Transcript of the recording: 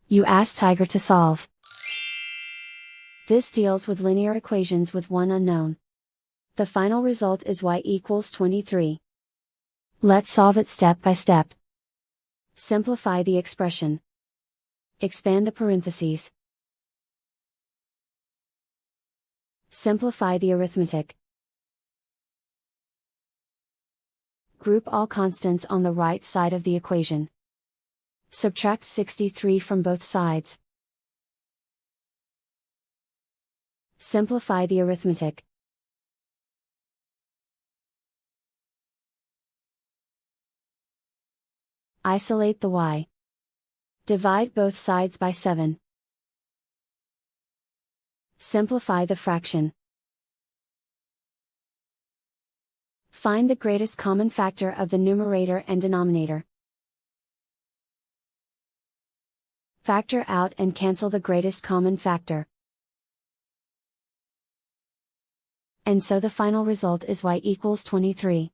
You ask Tiger to solve. This deals with linear equations with one unknown. The final result is y equals 23. Let's solve it step by step. Simplify the expression. Expand the parentheses. Simplify the arithmetic. Group all constants on the right side of the equation. Subtract 63 from both sides. Simplify the arithmetic. Isolate the y. Divide both sides by 7. Simplify the fraction. Find the greatest common factor of the numerator and denominator. Factor out and cancel the greatest common factor. And so the final result is y equals 23.